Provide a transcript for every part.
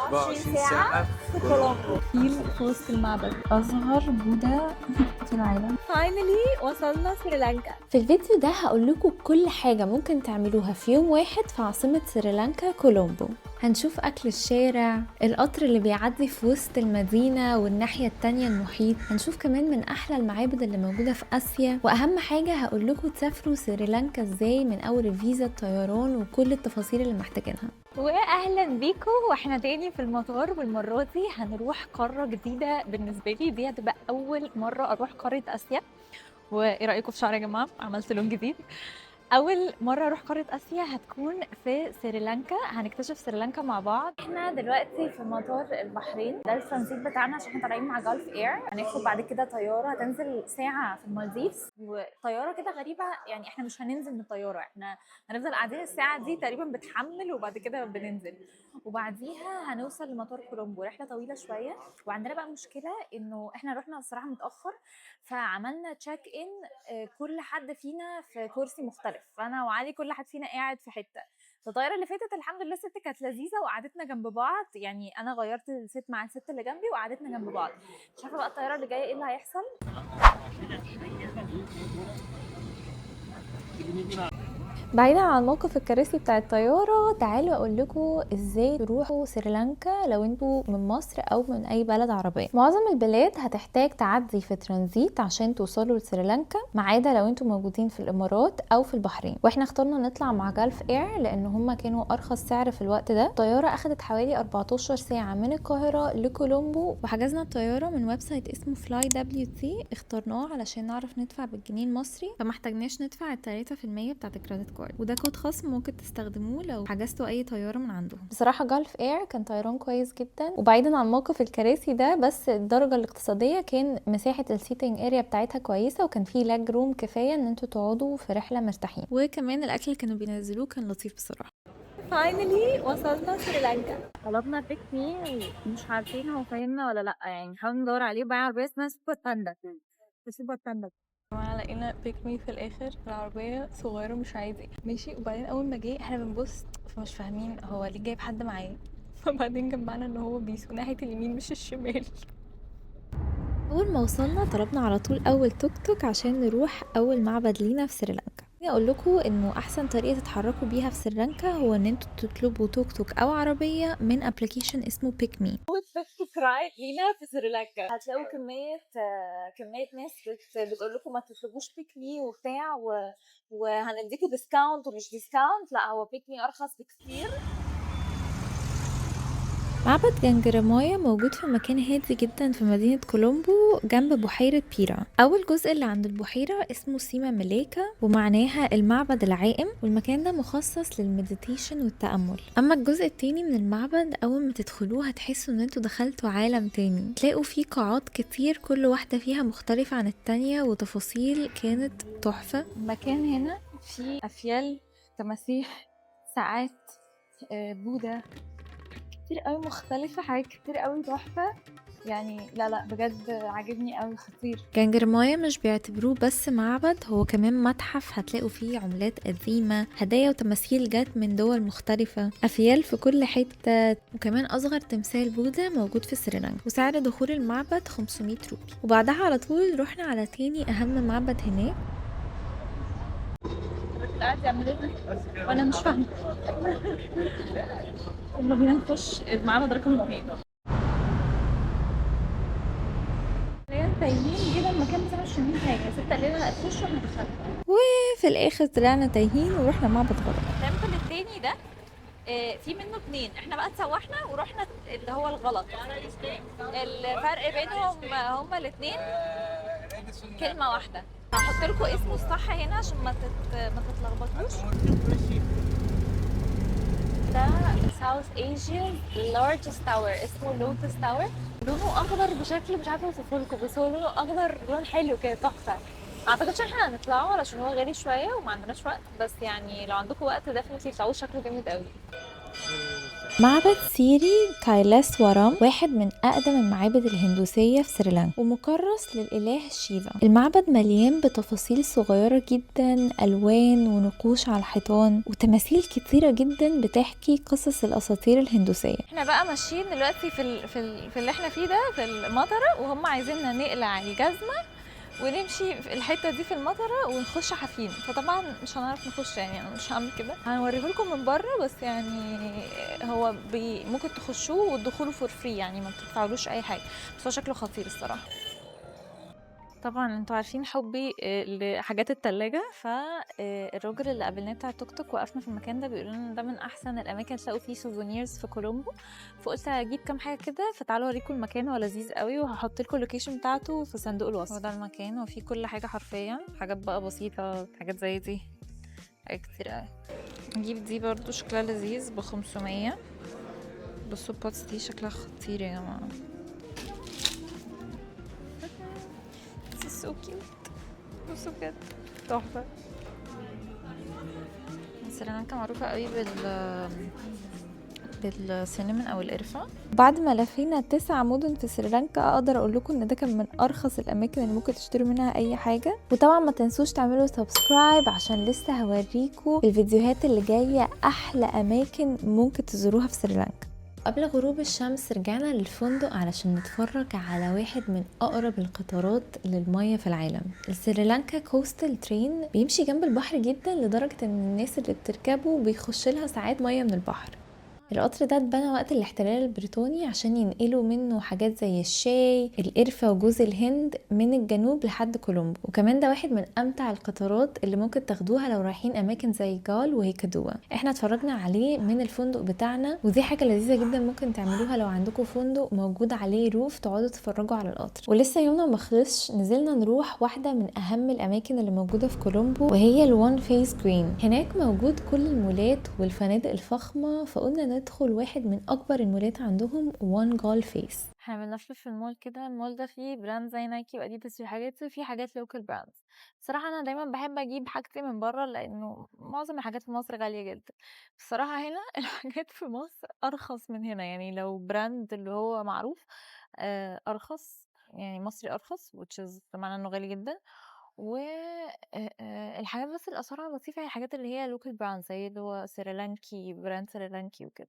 24 ساعة في كولومبو. فيل في وسط المعبد، أصغر بوذا في العالم. فاينلي وصلنا سريلانكا. في الفيديو ده هقول لكم كل حاجة ممكن تعملوها في يوم واحد في عاصمة سريلانكا كولومبو. هنشوف أكل الشارع، القطر اللي بيعدي في وسط المدينة والناحية التانية المحيط، هنشوف كمان من أحلى المعابد اللي موجودة في آسيا، وأهم حاجة هقول لكم تسافروا سريلانكا ازاي من أول الفيزا، الطيران، وكل التفاصيل اللي محتاجينها. واهلا بيكم واحنا تاني في المطار، والمره دي هنروح قاره جديده بالنسبه لي. دي هتبقى اول مره اروح قاره اسيا. وايه رايكم في شعري يا جماعه؟ عملت لون جديد. اول مره اروح قاره اسيا هتكون في سريلانكا. هنكتشف سريلانكا مع بعض. احنا دلوقتي في مطار البحرين، ده الترانزيت بتاعنا عشان احنا طالعين مع جولف اير. هناخد بعد كده طياره هتنزل ساعه في المالديفز، وطياره كده غريبه يعني. احنا مش هننزل من الطياره، احنا هنفضل قاعدين الساعه دي تقريبا بتحمل، وبعد كده بننزل. وبعديها هنوصل لمطار كولومبو. رحله طويله شويه. وعندنا بقى مشكله انه احنا رحنا الصراحه متاخر، فعملنا تشيك ان كل حد فينا في كرسي مختلف. فانا وعلي كل حد فينا قاعد في حته. الطياره اللي فاتت الحمد لله الست كانت لذيذه وقعدتنا جنب بعض، يعني انا غيرت الست مع الست اللي جنبي وقعدتنا جنب بعض. مش عارفه بقى الطياره اللي جايه ايه اللي هيحصل. بعيدا عن موقف الكراسي بتاع الطيارة، تعالوا اقول لكم ازاي تروحوا سريلانكا لو انتوا من مصر او من اي بلد عربية. معظم البلاد هتحتاج تعدي في ترانزيت عشان توصلوا لسريلانكا، ما عدا لو انتوا موجودين في الامارات او في البحرين. واحنا اخترنا نطلع مع جلف اير لان هما كانوا ارخص سعر في الوقت ده. الطيارة اخدت حوالي 14 ساعة من القاهرة لكولومبو، وحجزنا الطيارة من ويب سايت اسمه فلاي دبليو تي. اخترناه علشان نعرف ندفع بالجنيه المصري، فما احتاجناش ندفع ال 3% بتاعت الكريدت كارد، وده كود خصم ممكن تستخدموه لو حجزتوا اي طياره من عندهم. بصراحه جلف اير كان طيران كويس جدا، وبعيدا عن موقف الكراسي ده، بس الدرجه الاقتصاديه كان مساحه السيتنج اريا بتاعتها كويسه، وكان في لاج روم كفايه ان انتوا تقعدوا في رحله مرتاحين، وكمان الاكل اللي كانوا بينزلوه كان لطيف بصراحه. فاينلي وصلنا سريلانكا. طلبنا بيك مي ومش عارفين هو فاهمنا ولا لا، يعني نحاول ندور عليه. باين عربيه اسمها سوبر باندا. سوبر باندا. لقينا بيك مي في الاخر في العربيه صغيره مش عادي ماشي. وبعدين اول ما جه احنا بنبص فمش فاهمين هو ليه جايب حد معاه. فبعدين جمعنا ان هو بيسوق ناحيه اليمين مش الشمال. اول ما وصلنا طلبنا على طول اول توك توك عشان نروح اول معبد لينا في سريلانكا. اقول لكم انه احسن طريقه تتحركوا بيها في سريلانكا هو ان انتوا تطلبوا توك توك او عربيه من ابلكيشن اسمه بيك مي. توك رايد لينا في سريلانكا. هتلاقوا كمية ناس بتقول لكم ما تطلبوش بيك مي وبتاع وهنديكوا ديسكاونت ومش ديسكاونت. لا، هو بيك مي ارخص بكتير. معبد جنجرمايا موجود في مكان هادي جدا في مدينة كولومبو جنب بحيرة بيرا. أول جزء اللي عند البحيرة اسمه سيما مليكا، ومعناها المعبد العائم، والمكان ده مخصص للمديتيشن والتأمل. أما الجزء التاني من المعبد أول ما تدخلوه هتحسوا ان انتوا دخلتوا عالم تاني. تلاقوا فيه قاعات كتير كل واحدة فيها مختلفة عن التانية، وتفاصيل كانت تحفة. المكان هنا فيه أفيال، تماسيح، ساعات، بوذا كتير قوي مختلفة، حاجات كتير قوي تحفة يعني. لا بجد عاجبني قوي، خطير. جنجرمايا مش بيعتبروه بس معبد، هو كمان متحف. هتلاقوا فيه عملات قديمة، هدايا وتماثيل جات من دول مختلفة، أفيال في كل حتة، وكمان أصغر تمثال بوذا موجود في سريلانكا. وسعر دخول المعبد 500 روبي. وبعدها على طول رحنا على تاني أهم معبد هناك. قاعد يعمل وانا مش فاهمه. يلا بينا نخش المعبد رقم 2. تايهين جدا المكان، بس انا مش فاهمين حاجه. ست قال لنا لا تخش واحنا دخلنا. وفي الآخر طلعنا تايهين ورحنا معبد غلط. التمبل التاني ده في منه 2. احنا بقى اتسوحنا ورحنا اللي هو الغلط. الفرق بينهم هما الاثنين كلمه واحده. هحط لكم اسمه الصح هنا عشان ما تتلخبطوش. ده ساوث ايجيا لارجست تاور، اسمه لوتس تاور. لونه اخضر بشكل مش عارفه اوصفه لكم، بس هو لونه اخضر، لون حلو كده تحفه. ما اعتقدش احنا هنطلعه علشان هو غالي شويه وما عندناش وقت، بس يعني لو عندكم وقت ديفنتلي تطلعوه، شكله جامد قوي. معبد سيري كايلاسوارام واحد من أقدم المعابد الهندوسية في سريلانكا ومكرس للإله شيفا. المعبد مليان بتفاصيل صغيرة جدا، ألوان ونقوش على الحيطان وتماثيل كتيرة جدا بتحكي قصص الأساطير الهندوسية. احنا بقى ماشيين دلوقتي في اللي احنا فيه ده في المطره، وهم عايزيننا نقلع الجزمه ونمشي في الحته دي في المطره ونخش حافين، فطبعا مش هنعرف نخش، يعني انا مش هعمل كده، هنوريه لكم من بره بس. يعني هو ممكن تخشوه والدخول فور فري، يعني ما بتدفعولوش اي حاجه، بس هو شكله خطير الصراحه. طبعا انتوا عارفين حبي لحاجات التلاجة، فالراجل اللي قابلناه بتاع التوك توك وقفنا في المكان ده بيقول لنا ده من احسن الاماكن تلاقوا فيه سوفونيرز في كولومبو، فقلت اجيب كام حاجه كده، فتعالوا اوريكم المكان، هو لذيذ قوي وهحط لكم اللوكيشن بتاعته في صندوق الوصف. هو ده المكان وفيه كل حاجه حرفيا، حاجات بقى بسيطه، حاجات زي دي، حاجات كتير قوي. نجيب دي برضو شكلها لذيذ ب 500. بصوا البوتس دي شكلها خطير يا جماعه. سو كيوت، بصوا بجد تحفة. سريلانكا معروفة قوي بالسينمون او القرفة. بعد ما لفينا 9 مدن في سريلانكا اقدر اقول لكم ان ده كان من ارخص الاماكن اللي ممكن تشتروا منها اي حاجه. وطبعا ما تنسوش تعملوا سبسكرايب عشان لسه هوريكم الفيديوهات اللي جايه احلى اماكن ممكن تزوروها في سريلانكا. قبل غروب الشمس رجعنا للفندق علشان نتفرج على واحد من أقرب القطارات للمية في العالم. السريلانكا كوستال ترين بيمشي جنب البحر جدا لدرجة ان الناس اللي بتركبه بيخش لها ساعات مية من البحر. القطر ده اتبنى وقت الاحتلال البريطاني عشان ينقلوا منه حاجات زي الشاي، القرفة وجوز الهند من الجنوب لحد كولومبو. وكمان ده واحد من امتع القطارات اللي ممكن تاخدوها لو رايحين اماكن زي جال وهيكادوا. احنا اتفرجنا عليه من الفندق بتاعنا، ودي حاجة لذيذة جدا ممكن تعملوها لو عندكم فندق موجود عليه روف تقعدوا تتفرجوا على القطر. ولسه يومنا مخلصش، نزلنا نروح واحدة من اهم الاماكن اللي موجودة في كولومبو وهي الوان فيس جرين. هناك موجود كل المولات والفنادق الفخمة، فقلنا ندخل واحد من اكبر المولات عندهم، وان جال فيس. احنا بنلف في المول كده، المول ده فيه براند زي نايكي واديداس وفي حاجات لوكال براندز. بصراحه انا دايما بحب اجيب حاجتي من بره لانه معظم الحاجات في مصر غاليه جدا. بصراحه هنا الحاجات في مصر ارخص من هنا، يعني لو براند اللي هو معروف ارخص، يعني مصري ارخص which is معناه انه غالي جدا. والحاجات بس اللي اسعارها لطيفه هي الحاجات اللي هي لوكال براند زي اللي هو سريلانكي، براند سريلانكي وكده.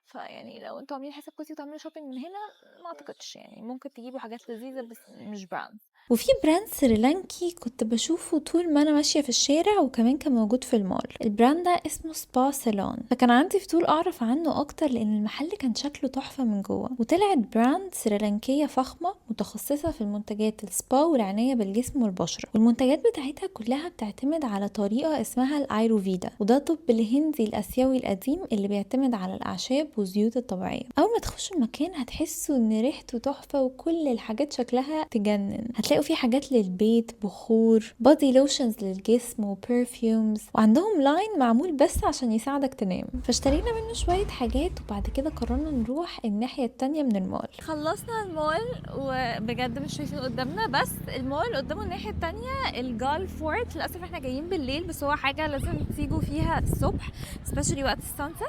فيعني لو انتوا عاملين حساب كويس وتعملوا شوبينج من هنا، ما اعتقدش يعني ممكن تجيبوا حاجات لذيذه بس مش براند. وفي براند سريلانكي كنت بشوفه طول ما انا ماشيه في الشارع، وكمان كان موجود في المول. البراند ده اسمه سبا سالون، فكان عندي فضول اعرف عنه اكتر لان المحل كان شكله تحفه من جوه. وطلعت براند سريلانكيه فخمه متخصصه في المنتجات السبا والعنايه بالجسم والبشره، والمنتجات بتاعتها كلها بتعتمد على طريقه اسمها الايروفيدا، وده طب الهندي الاسيوي القديم اللي بيعتمد على الاعشاب والزيوت الطبيعيه. اول ما تخشوا المكان هتحسوا ان ريحته تحفه وكل الحاجات شكلها تجنن. هتلاقوا في حاجات للبيت، بخور، بودي لوشنز للجسم وبرفيومز، وعندهم لاين معمول بس عشان يساعدك تنام. فاشترينا منه شويه حاجات وبعد كده قررنا نروح الناحيه التانية من المول. خلصنا المول وبجد مش شايفين قدامنا، بس المول قدامه الناحيه التانية الجال فورت. للاسف احنا جايين بالليل، بس هو حاجه لازم تيجوا فيها الصبح سبيشالي وقت السانسيت،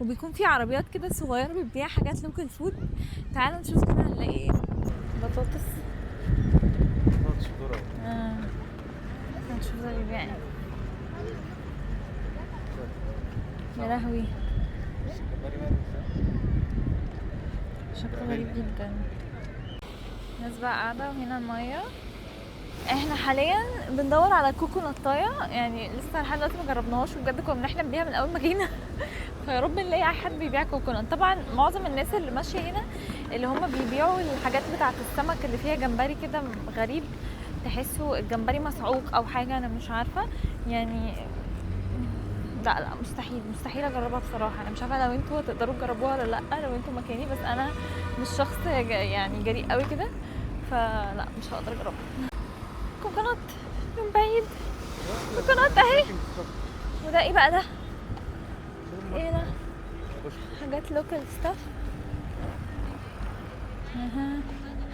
وبيكون في عربيات كده صغيره بتبيع حاجات لوكال فود. تعالوا نشوف كده هنلاقي ايه. بطاطس هنشوف ده بيبيع ايه. يا لهوي شكله غريب جدا. الناس بقى قاعده وهنا الميه. احنا حاليا بندور على كوكوناتايه، يعني لسه لحد دلوقتي ما جربناهاش، وبجد كنا بنحلم بيها من اول ما جينا. فيا رب نلاقي اي حد بيبيع كوكونات. طبعا معظم الناس اللي ماشيه هنا اللي هم بيبيعوا الحاجات بتاعه السمك اللي فيها جمبري كده غريب، تحسوا الجمبري مسعوق او حاجه، انا مش عارفه يعني. لا مستحيل اجربها بصراحه. انا مش عارفه لو انتوا تقدروا تجربوها ولا لا لو انتوا مكاني، بس انا مش شخص يعني جريء قوي كده، فلا مش هقدر اجربها. كوكونات من بعيد، كوكونات اهي. وده ايه بقى ده؟ ايه ده؟ حاجات لوكال ستاف.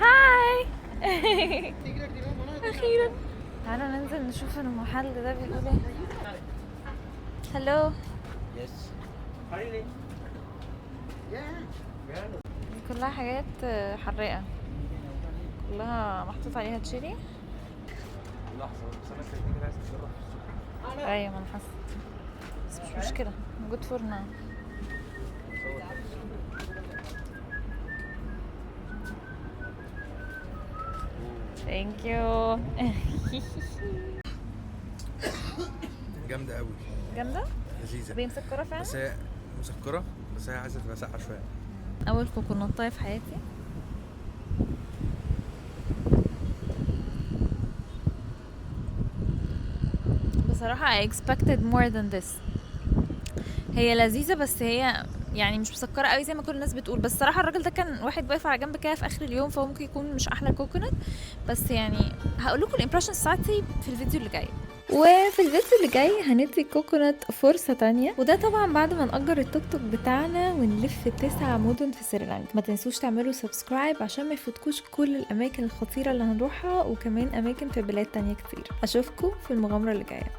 هاي. اخيرا. تعالوا ننزل نشوف المحل ده بيقول ايه. هلو. دي كلها حاجات حراقة، كلها محطوط عليها تشيلي. لحظة بس انا شايفين كده عايز تشرح الصبح. ايوه ما انا حاسة، بس مش مشكلة، موجود فرنا. ثانك يو. جامدة قوي، جامدة؟ لذيذة، دي مسكرة فعلا؟ بس هي مسكرة، بس هي عايزة تبقى ساقعة شوية. أول كوكوناتاية في حياتي. بصراحة I expected more than this. هي لذيذة بس هي يعني مش مسكرة قوي زي ما كل الناس بتقول، بس صراحة الراجل ده كان واحد واقف على جنب كده في آخر اليوم، فهو ممكن يكون مش أحلى كوكونات، بس يعني هقول لكم الامبريشنز بتاعتي في الفيديو اللي جاي. وفي الفيديو اللي جاي هندي كوكونات فرصة تانية، وده طبعا بعد ما نأجر التوك توك بتاعنا ونلف 9 مدن في سريلانكا. ما تنسوش تعملوا سبسكرايب عشان ما يفوتكوش كل الأماكن الخطيرة اللي هنروحها، وكمان أماكن في بلاد تانية كتير. أشوفكم في المغامرة اللي جاية.